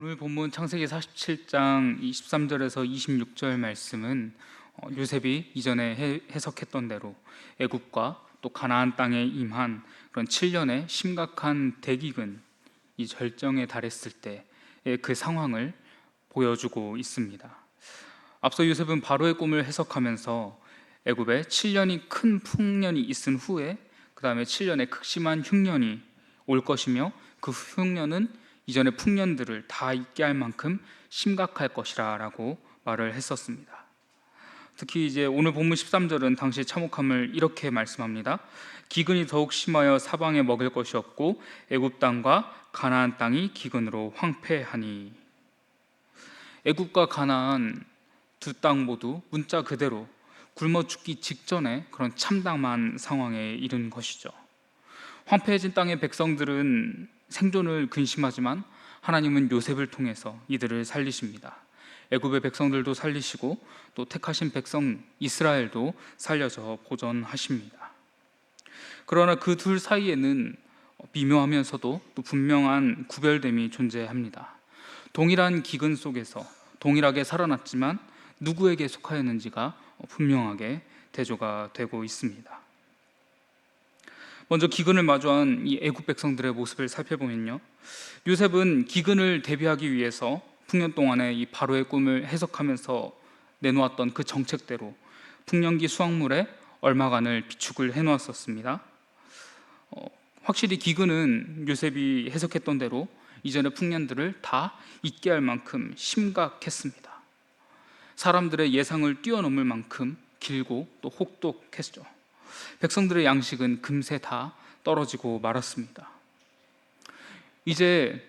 오늘 본문 창세기 47장 23절에서 26절 말씀은 요셉이 이전에 해석했던 대로 애굽과 또 가나안 땅에 임한 그런 7년의 심각한 대기근, 이 절정에 달했을 때의 그 상황을 보여주고 있습니다. 앞서 요셉은 바로의 꿈을 해석하면서 애굽에 7년이 큰 풍년이 있은 후에 그 다음에 7년의 극심한 흉년이 올 것이며 그 흉년은 이전의 풍년들을 다 잊게 할 만큼 심각할 것이라 라고 말을 했었습니다. 특히 이제 오늘 본문 13절은 당시 참혹함을 이렇게 말씀합니다. 기근이 더욱 심하여 사방에 먹을 것이 없고 애굽 땅과 가나안 땅이 기근으로 황폐하니. 애굽과 가나안 두 땅 모두 문자 그대로 굶어 죽기 직전에 그런 참담한 상황에 이른 것이죠. 황폐해진 땅의 백성들은 생존을 근심하지만 하나님은 요셉을 통해서 이들을 살리십니다. 애굽의 백성들도 살리시고 또 택하신 백성 이스라엘도 살려서 보존하십니다. 그러나 그 둘 사이에는 미묘하면서도 또 분명한 구별됨이 존재합니다. 동일한 기근 속에서 동일하게 살아났지만 누구에게 속하였는지가 분명하게 대조가 되고 있습니다. 먼저 기근을 마주한 이 애굽 백성들의 모습을 살펴보면요, 요셉은 기근을 대비하기 위해서 풍년 동안에 이 바로의 꿈을 해석하면서 내놓았던 그 정책대로 풍년기 수확물에 얼마간을 비축을 해놓았었습니다. 확실히 기근은 요셉이 해석했던 대로 이전의 풍년들을 다 잊게 할 만큼 심각했습니다. 사람들의 예상을 뛰어넘을 만큼 길고 또 혹독했죠. 백성들의 양식은 금세 다 떨어지고 말았습니다. 이제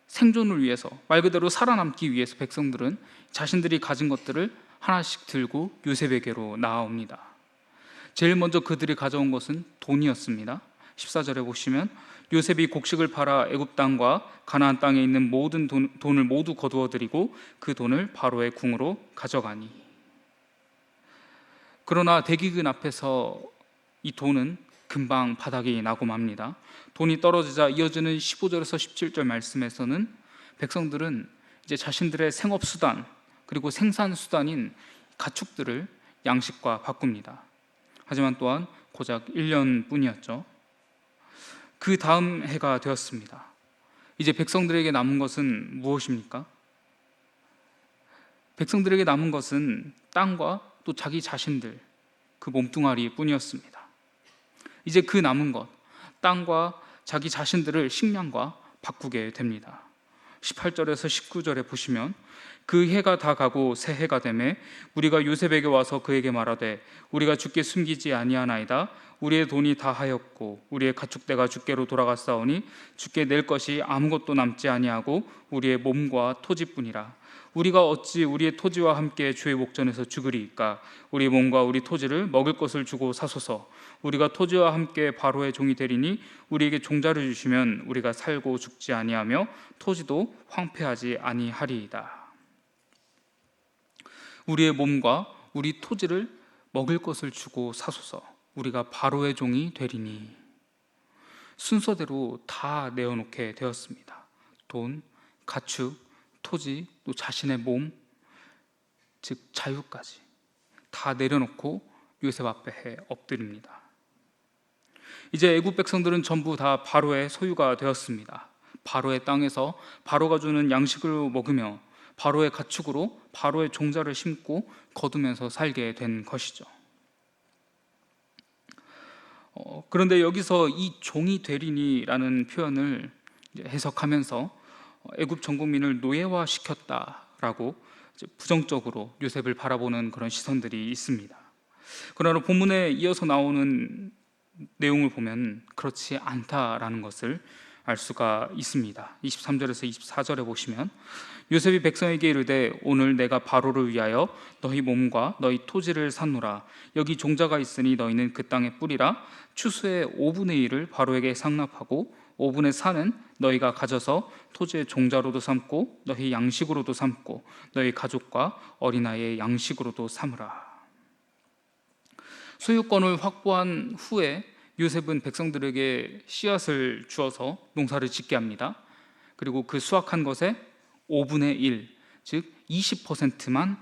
생존을 위해서, 말 그대로 살아남기 위해서 백성들은 자신들이 가진 것들을 하나씩 들고 요셉에게로 나아옵니다. 제일 먼저 그들이 가져온 것은 돈이었습니다. 14절에 보시면 요셉이 곡식을 팔아 애굽 땅과 가나안 땅에 있는 모든 돈을 모두 거두어들이고 그 돈을 바로의 궁으로 가져가니. 그러나 대기근 앞에서 이 돈은 금방 바닥이 나고 맙니다. 돈이 떨어지자 이어지는 15절에서 17절 말씀에서는 백성들은 이제 자신들의 생업수단 그리고 생산수단인 가축들을 양식과 바꿉니다. 하지만 또한 고작 1년 뿐이었죠. 그 다음 해가 되었습니다. 이제 백성들에게 남은 것은 무엇입니까? 백성들에게 남은 것은 땅과 또 자기 자신들, 그 몸뚱아리 뿐이었습니다. 이제 그 남은 것, 땅과 자기 자신들을 식량과 바꾸게 됩니다. 18절에서 19절에 보시면 그 해가 다 가고 새 해가 되매 우리가 요셉에게 와서 그에게 말하되 우리가 주께 숨기지 아니하나이다. 우리의 돈이 다 하였고 우리의 가축대가 주께로 돌아갔사오니 주께 낼 것이 아무것도 남지 아니하고 우리의 몸과 토지뿐이라. 우리가 어찌 우리의 토지와 함께 주의 목전에서 죽으리이까. 우리 몸과 우리 토지를 먹을 것을 주고 사소서. 우리가 토지와 함께 바로의 종이 되리니 우리에게 종자를 주시면 우리가 살고 죽지 아니하며 토지도 황폐하지 아니하리이다. 우리의 몸과 우리 토지를 먹을 것을 주고 사소서. 우리가 바로의 종이 되리니. 순서대로 다 내어놓게 되었습니다. 돈, 가축, 토지, 또 자신의 몸, 즉 자유까지 다 내려놓고 요셉 앞에 엎드립니다. 이제 애굽 백성들은 전부 다 바로의 소유가 되었습니다. 바로의 땅에서 바로가 주는 양식을 먹으며 바로의 가축으로 바로의 종자를 심고 거두면서 살게 된 것이죠. 그런데 여기서 이 종이 되리니라는 표현을 해석하면서 애굽 전 국민을 노예화시켰다라고 부정적으로 요셉을 바라보는 그런 시선들이 있습니다. 그러나 본문에 이어서 나오는 내용을 보면 그렇지 않다라는 것을 알 수가 있습니다. 23절에서 24절에 보시면 요셉이 백성에게 이르되 오늘 내가 바로를 위하여 너희 몸과 너희 토지를 샀노라. 여기 종자가 있으니 너희는 그 땅에 뿌리라. 추수의 5분의 1을 바로에게 상납하고 5분의 4는 너희가 가져서 토지의 종자로도 삼고 너희 양식으로도 삼고 너희 가족과 어린아이의 양식으로도 삼으라. 소유권을 확보한 후에 요셉은 백성들에게 씨앗을 주어서 농사를 짓게 합니다. 그리고 그 수확한 것에 5분의 1, 즉 20%만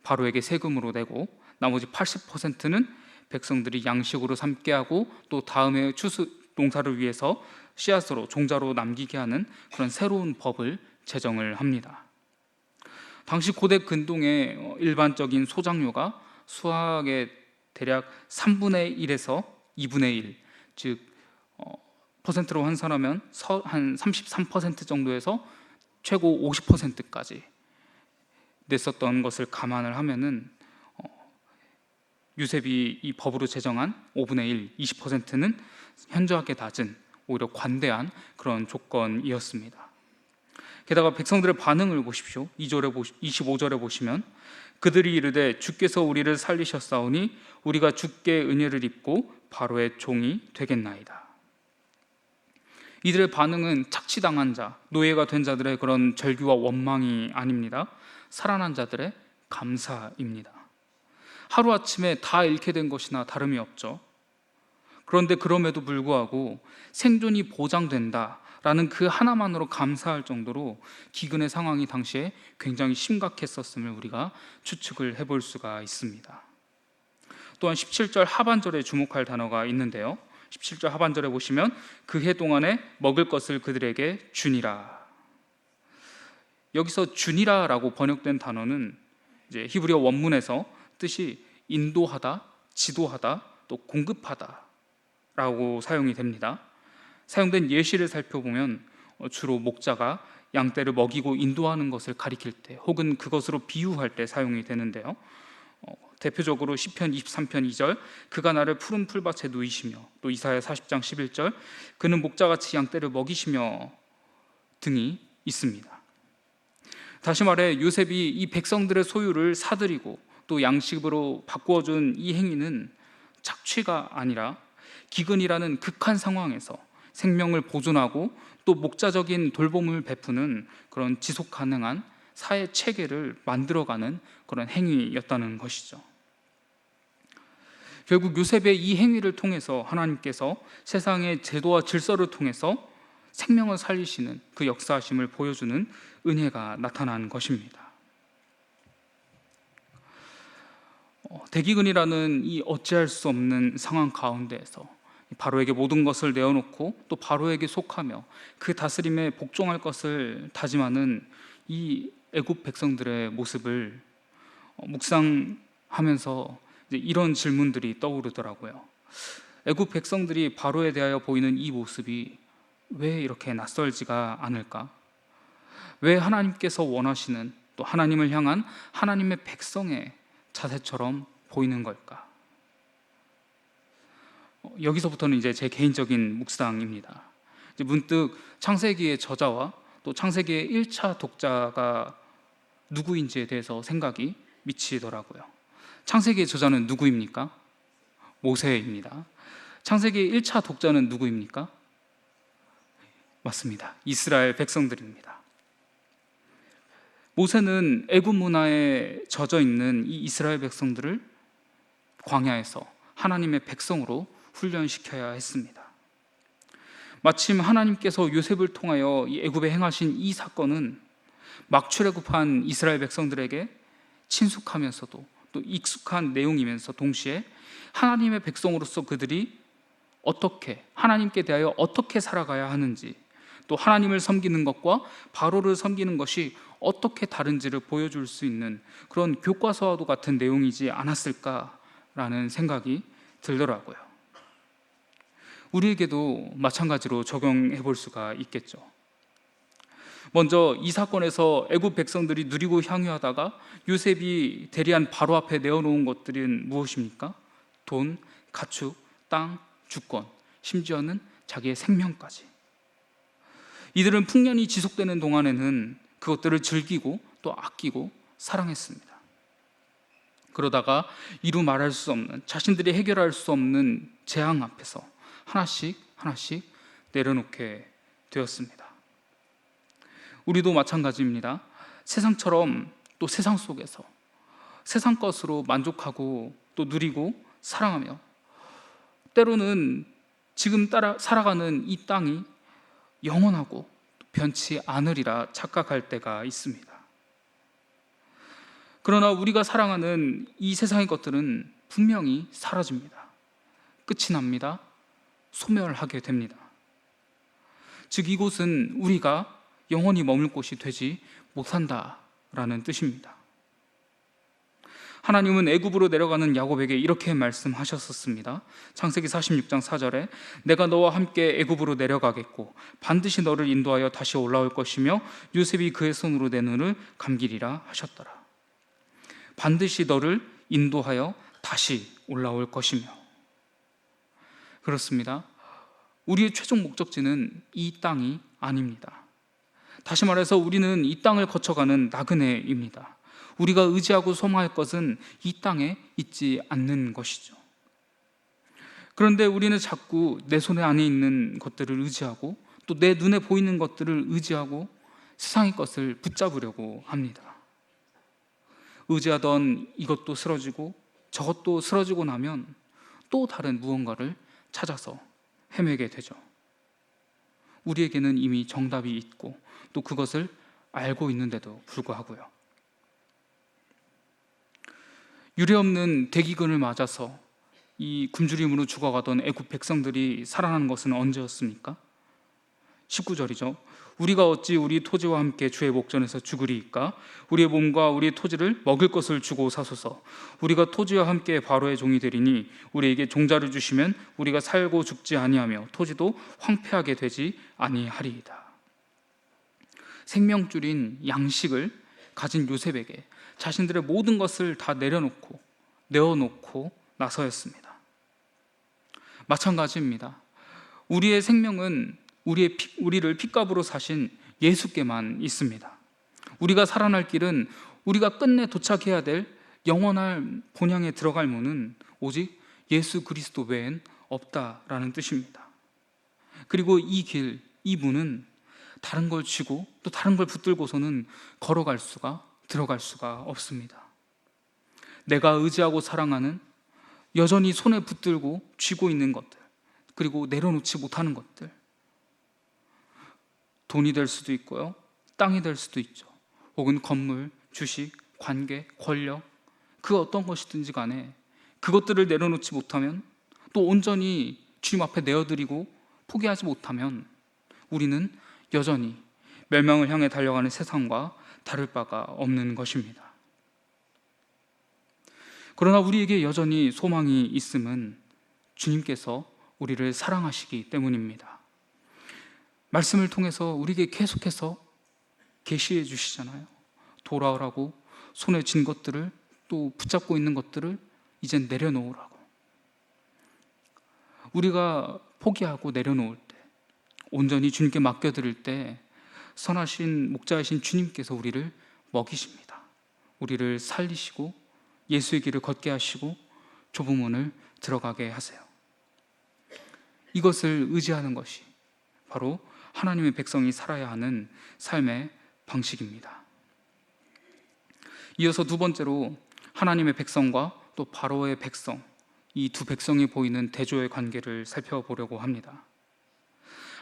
바로에게 세금으로 내고 나머지 80%는 백성들이 양식으로 삼게 하고 또 다음에 추수 농사를 위해서 씨앗으로 종자로 남기게 하는 그런 새로운 법을 제정을 합니다. 당시 고대 근동의 일반적인 소작료가 수확의 대략 3분의 1에서 2분의 1, 즉 퍼센트로 환산하면 한 33% 정도에서 최고 50%까지 냈었던 것을 감안을 하면은 유셉이 이 법으로 제정한 5분의 1, 20%는 현저하게 낮은 오히려 관대한 그런 조건이었습니다. 게다가 백성들의 반응을 보십시오. 25절에 보시면 그들이 이르되 주께서 우리를 살리셨사오니 우리가 주께 은혜를 입고 바로의 종이 되겠나이다. 이들의 반응은 착취당한 자, 노예가 된 자들의 그런 절규와 원망이 아닙니다. 살아난 자들의 감사입니다. 하루아침에 다 잃게 된 것이나 다름이 없죠. 그런데 그럼에도 불구하고 생존이 보장된다라는 그 하나만으로 감사할 정도로 기근의 상황이 당시에 굉장히 심각했었음을 우리가 추측을 해볼 수가 있습니다. 또한 17절 하반절에 주목할 단어가 있는데요, 17절 하반절에 보시면 그 해 동안에 먹을 것을 그들에게 주니라. 여기서 주니라라고 번역된 단어는 이제 히브리어 원문에서 뜻이 인도하다, 지도하다, 또 공급하다 라고 사용이 됩니다. 사용된 예시를 살펴보면 주로 목자가 양떼를 먹이고 인도하는 것을 가리킬 때 혹은 그것으로 비유할 때 사용이 되는데요, 대표적으로 시편 23편 2절 그가 나를 푸른 풀밭에 누이시며, 또 이사야 40장 11절 그는 목자같이 양떼를 먹이시며 등이 있습니다. 다시 말해 요셉이 이 백성들의 소유를 사들이고 또 양식으로 바꾸어준 이 행위는 착취가 아니라 기근이라는 극한 상황에서 생명을 보존하고 또 목자적인 돌봄을 베푸는 그런 지속 가능한 사회 체계를 만들어가는 그런 행위였다는 것이죠. 결국 요셉의 이 행위를 통해서 하나님께서 세상의 제도와 질서를 통해서 생명을 살리시는 그 역사하심을 보여주는 은혜가 나타난 것입니다. 대기근이라는 이 어찌할 수 없는 상황 가운데에서 바로에게 모든 것을 내어놓고 또 바로에게 속하며 그 다스림에 복종할 것을 다짐하는 이 애굽 백성들의 모습을 묵상하면서 이런 질문들이 떠오르더라고요. 애굽 백성들이 바로에 대하여 보이는 이 모습이 왜 이렇게 낯설지가 않을까? 왜 하나님께서 원하시는 또 하나님을 향한 하나님의 백성의 자세처럼 보이는 걸까? 여기서부터는 이제 제 개인적인 묵상입니다. 이제 문득 창세기의 저자와 또 창세기의 1차 독자가 누구인지에 대해서 생각이 미치더라고요. 창세기의 저자는 누구입니까? 모세입니다. 창세기 1차 독자는 누구입니까? 맞습니다. 이스라엘 백성들입니다. 모세는 애굽 문화에 젖어 있는 이 이스라엘 백성들을 광야에서 하나님의 백성으로 훈련시켜야 했습니다. 마침 하나님께서 요셉을 통하여 이 애굽에 행하신 이 사건은 막 출애굽한 이스라엘 백성들에게 친숙하면서도 또 익숙한 내용이면서 동시에 하나님의 백성으로서 그들이 어떻게 하나님께 대하여 어떻게 살아가야 하는지, 또 하나님을 섬기는 것과 바로를 섬기는 것이 어떻게 다른지를 보여줄 수 있는 그런 교과서와도 같은 내용이지 않았을까라는 생각이 들더라고요. 우리에게도 마찬가지로 적용해 볼 수가 있겠죠. 먼저 이 사건에서 애굽 백성들이 누리고 향유하다가 요셉이 대리한 바로 앞에 내어놓은 것들은 무엇입니까? 돈, 가축, 땅, 주권, 심지어는 자기의 생명까지. 이들은 풍년이 지속되는 동안에는 그것들을 즐기고 또 아끼고 사랑했습니다. 그러다가 이루 말할 수 없는, 자신들이 해결할 수 없는 재앙 앞에서 하나씩 내려놓게 되었습니다. 우리도 마찬가지입니다. 세상처럼 또 세상 속에서 세상 것으로 만족하고 또 누리고 사랑하며, 때로는 지금 살아가는 이 땅이 영원하고 변치 않으리라 착각할 때가 있습니다. 그러나 우리가 사랑하는 이 세상의 것들은 분명히 사라집니다. 끝이 납니다. 소멸하게 됩니다. 즉 이곳은 우리가 영원히 머물 곳이 되지 못한다라는 뜻입니다. 하나님은 애굽으로 내려가는 야곱에게 이렇게 말씀하셨었습니다. 창세기 46장 4절에 내가 너와 함께 애굽으로 내려가겠고 반드시 너를 인도하여 다시 올라올 것이며 요셉이 그의 손으로 내 눈을 감기리라 하셨더라. 반드시 너를 인도하여 다시 올라올 것이며. 그렇습니다. 우리의 최종 목적지는 이 땅이 아닙니다. 다시 말해서 우리는 이 땅을 거쳐가는 나그네입니다. 우리가 의지하고 소망할 것은 이 땅에 있지 않는 것이죠. 그런데 우리는 자꾸 내 손에 안에 있는 것들을 의지하고 또 내 눈에 보이는 것들을 의지하고 세상의 것을 붙잡으려고 합니다. 의지하던 이것도 쓰러지고 저것도 쓰러지고 나면 또 다른 무언가를 찾아서 헤매게 되죠. 우리에게는 이미 정답이 있고 또 그것을 알고 있는데도 불구하고요. 유례없는 대기근을 맞아서 이 굶주림으로 죽어가던 애굽 백성들이 살아난 것은 언제였습니까? 19절이죠. 우리가 어찌 우리 토지와 함께 주의 목전에서 죽으리이까? 우리의 몸과 우리의 토지를 먹을 것을 주고 사소서. 우리가 토지와 함께 바로의 종이 되리니 우리에게 종자를 주시면 우리가 살고 죽지 아니하며 토지도 황폐하게 되지 아니하리이다. 생명줄인 양식을 가진 요셉에게 자신들의 모든 것을 다 내어놓고 나서였습니다. 마찬가지입니다. 우리의 생명은 우리를 핏값으로 사신 예수께만 있습니다. 우리가 살아날 길은 우리가 끝내 도착해야 될 영원한 본향에 들어갈 문은 오직 예수 그리스도 외엔 없다라는 뜻입니다. 그리고 이 길, 이 문은 다른 걸 쥐고 또 다른 걸 붙들고서는 들어갈 수가 없습니다. 내가 의지하고 사랑하는 여전히 손에 붙들고 쥐고 있는 것들, 그리고 내려놓지 못하는 것들, 돈이 될 수도 있고요, 땅이 될 수도 있죠. 혹은 건물, 주식, 관계, 권력, 그 어떤 것이든지 간에 그것들을 내려놓지 못하면, 또 온전히 주님 앞에 내어드리고 포기하지 못하면 우리는 여전히 멸망을 향해 달려가는 세상과 다를 바가 없는 것입니다. 그러나 우리에게 여전히 소망이 있음은 주님께서 우리를 사랑하시기 때문입니다. 말씀을 통해서 우리에게 계속해서 계시해 주시잖아요. 돌아오라고, 손에 쥔 것들을, 또 붙잡고 있는 것들을 이젠 내려놓으라고. 우리가 포기하고 내려놓을 때, 온전히 주님께 맡겨드릴 때 선하신 목자이신 주님께서 우리를 먹이십니다. 우리를 살리시고 예수의 길을 걷게 하시고 좁은 문을 들어가게 하세요. 이것을 의지하는 것이 바로 하나님의 백성이 살아야 하는 삶의 방식입니다. 이어서 두 번째로 하나님의 백성과 또 바로의 백성, 이 두 백성이 보이는 대조의 관계를 살펴보려고 합니다.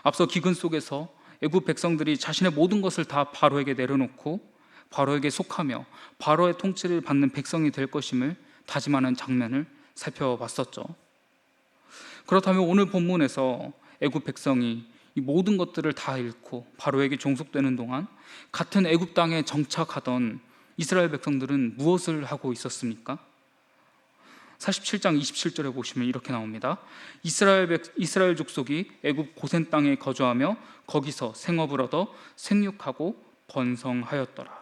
앞서 기근 속에서 애굽 백성들이 자신의 모든 것을 다 바로에게 내려놓고 바로에게 속하며 바로의 통치를 받는 백성이 될 것임을 다짐하는 장면을 살펴봤었죠. 그렇다면 오늘 본문에서 애굽 백성이 이 모든 것들을 다 잃고 바로에게 종속되는 동안 같은 애굽 땅에 정착하던 이스라엘 백성들은 무엇을 하고 있었습니까? 47장 27절에 보시면 이렇게 나옵니다. 이스라엘 족속이 애굽 고센 땅에 거주하며 거기서 생업을 얻어 생육하고 번성하였더라.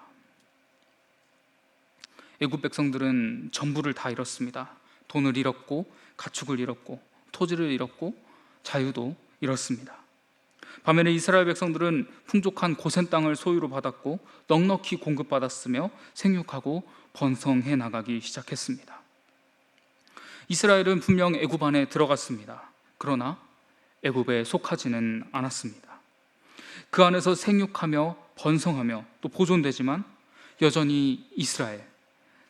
애굽 백성들은 전부를 다 잃었습니다. 돈을 잃었고, 가축을 잃었고, 토지를 잃었고, 자유도 잃었습니다. 반면에 이스라엘 백성들은 풍족한 고센 땅을 소유로 받았고 넉넉히 공급받았으며 생육하고 번성해 나가기 시작했습니다. 이스라엘은 분명 애굽 안에 들어갔습니다. 그러나 애굽에 속하지는 않았습니다. 그 안에서 생육하며 번성하며 또 보존되지만 여전히 이스라엘,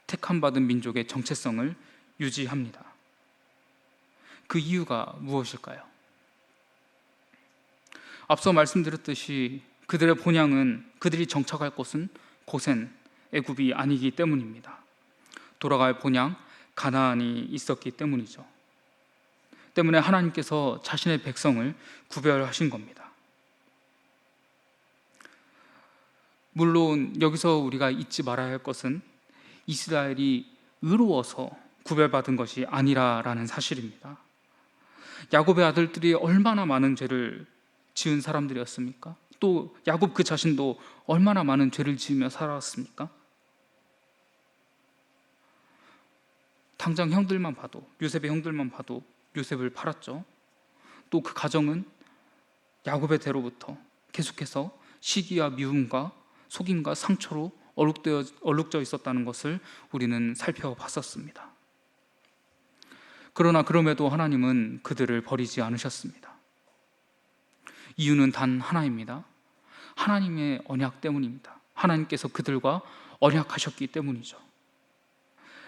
택함받은 민족의 정체성을 유지합니다. 그 이유가 무엇일까요? 앞서 말씀드렸듯이 그들의 본향은, 그들이 정착할 곳은 고센, 애굽이 아니기 때문입니다. 돌아갈 본향 가나안이 있었기 때문이죠. 때문에 하나님께서 자신의 백성을 구별하신 겁니다. 물론 여기서 우리가 잊지 말아야 할 것은 이스라엘이 의로워서 구별받은 것이 아니라라는 사실입니다. 야곱의 아들들이 얼마나 많은 죄를 지은 사람들이었습니까? 또 야곱 그 자신도 얼마나 많은 죄를 지으며 살아왔습니까? 당장 형들만 봐도, 요셉의 형들만 봐도 요셉을 팔았죠. 또 그 가정은 야곱의 대로부터 계속해서 시기와 미움과 속임과 상처로 얼룩져 있었다는 것을 우리는 살펴봤었습니다. 그러나 그럼에도 하나님은 그들을 버리지 않으셨습니다. 이유는 단 하나입니다. 하나님의 언약 때문입니다. 하나님께서 그들과 언약하셨기 때문이죠.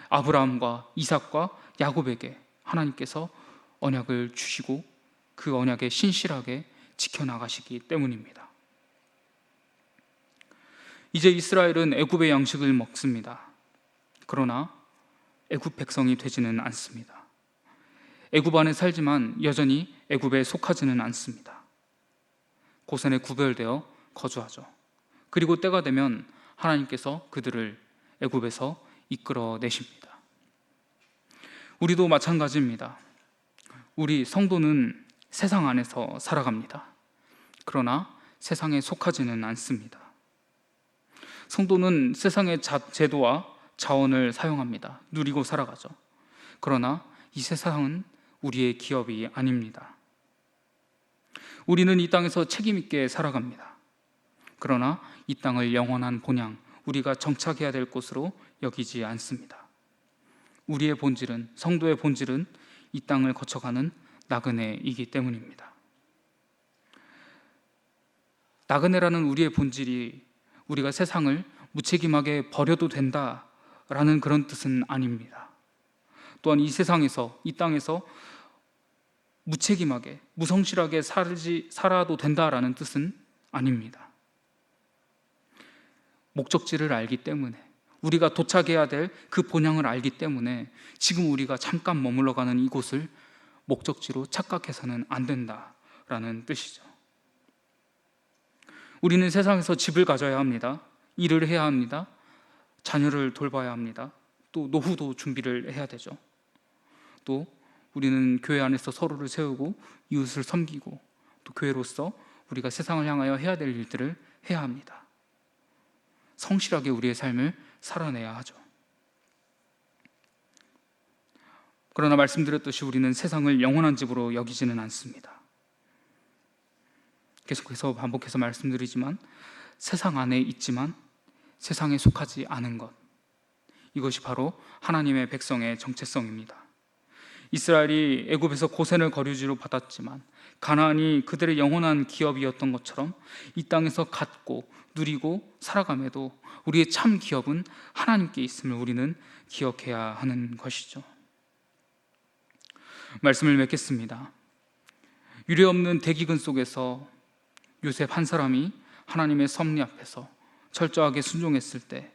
아브라함과 이삭과 야곱에게 하나님께서 언약을 주시고 그 언약에 신실하게 지켜나가시기 때문입니다. 이제 이스라엘은 애굽의 양식을 먹습니다. 그러나 애굽 백성이 되지는 않습니다. 애굽 안에 살지만 여전히 애굽에 속하지는 않습니다. 고센에 구별되어 거주하죠. 그리고 때가 되면 하나님께서 그들을 애굽에서 이끌어내십니다. 우리도 마찬가지입니다. 우리 성도는 세상 안에서 살아갑니다. 그러나 세상에 속하지는 않습니다. 성도는 세상의 제도와 자원을 사용합니다. 누리고 살아가죠. 그러나 이 세상은 우리의 기업이 아닙니다. 우리는 이 땅에서 책임 있게 살아갑니다. 그러나 이 땅을 영원한 본향, 우리가 정착해야 될 곳으로 여기지 않습니다. 우리의 본질은, 성도의 본질은 이 땅을 거쳐가는 나그네이기 때문입니다. 나그네라는 우리의 본질이 우리가 세상을 무책임하게 버려도 된다라는 그런 뜻은 아닙니다. 또한 이 세상에서, 이 땅에서 무책임하게, 무성실하게 살아도 된다라는 뜻은 아닙니다. 목적지를 알기 때문에, 우리가 도착해야 될 그 본향을 알기 때문에 지금 우리가 잠깐 머물러 가는 이곳을 목적지로 착각해서는 안 된다라는 뜻이죠. 우리는 세상에서 집을 가져야 합니다. 일을 해야 합니다. 자녀를 돌봐야 합니다. 또 노후도 준비를 해야 되죠. 또 우리는 교회 안에서 서로를 세우고 이웃을 섬기고 또 교회로서 우리가 세상을 향하여 해야 될 일들을 해야 합니다. 성실하게 우리의 삶을 살아내야 하죠. 그러나 말씀드렸듯이 우리는 세상을 영원한 집으로 여기지는 않습니다. 계속해서 반복해서 말씀드리지만 세상 안에 있지만 세상에 속하지 않은 것, 이것이 바로 하나님의 백성의 정체성입니다. 이스라엘이 애굽에서 고센을 거류지로 받았지만 가나안이 그들의 영원한 기업이었던 것처럼 이 땅에서 갖고 누리고 살아감에도 우리의 참 기업은 하나님께 있음을 우리는 기억해야 하는 것이죠. 말씀을 맺겠습니다. 유례없는 대기근 속에서 요셉 한 사람이 하나님의 섭리 앞에서 철저하게 순종했을 때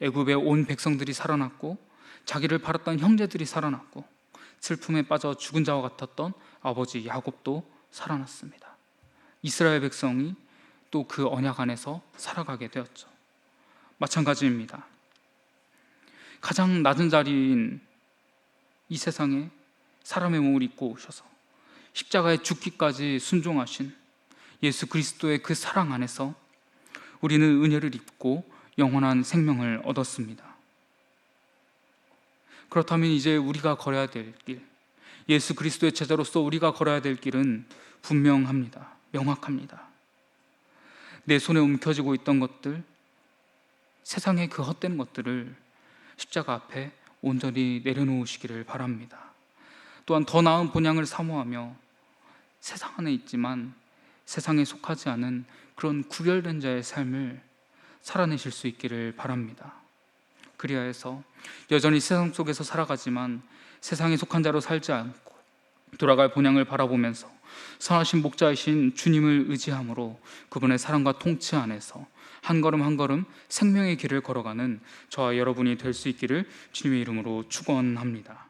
애굽의 온 백성들이 살아났고 자기를 팔았던 형제들이 살아났고 슬픔에 빠져 죽은 자와 같았던 아버지 야곱도 살아났습니다. 이스라엘 백성이 또 그 언약 안에서 살아가게 되었죠. 마찬가지입니다. 가장 낮은 자리인 이 세상에 사람의 몸을 입고 오셔서 십자가에 죽기까지 순종하신 예수 그리스도의 그 사랑 안에서 우리는 은혜를 입고 영원한 생명을 얻었습니다. 그렇다면 이제 우리가 걸어야 될 길, 예수 그리스도의 제자로서 우리가 걸어야 될 길은 분명합니다. 명확합니다. 내 손에 움켜쥐고 있던 것들, 세상의 그 헛된 것들을 십자가 앞에 온전히 내려놓으시기를 바랍니다. 또한 더 나은 본향을 사모하며 세상 안에 있지만 세상에 속하지 않은 그런 구별된 자의 삶을 살아내실 수 있기를 바랍니다. 그리하여서 여전히 세상 속에서 살아가지만 세상에 속한 자로 살지 않고 돌아갈 본향을 바라보면서 선하신 목자이신 주님을 의지함으로 그분의 사랑과 통치 안에서 한 걸음 한 걸음 생명의 길을 걸어가는 저와 여러분이 될 수 있기를 주님의 이름으로 축원합니다.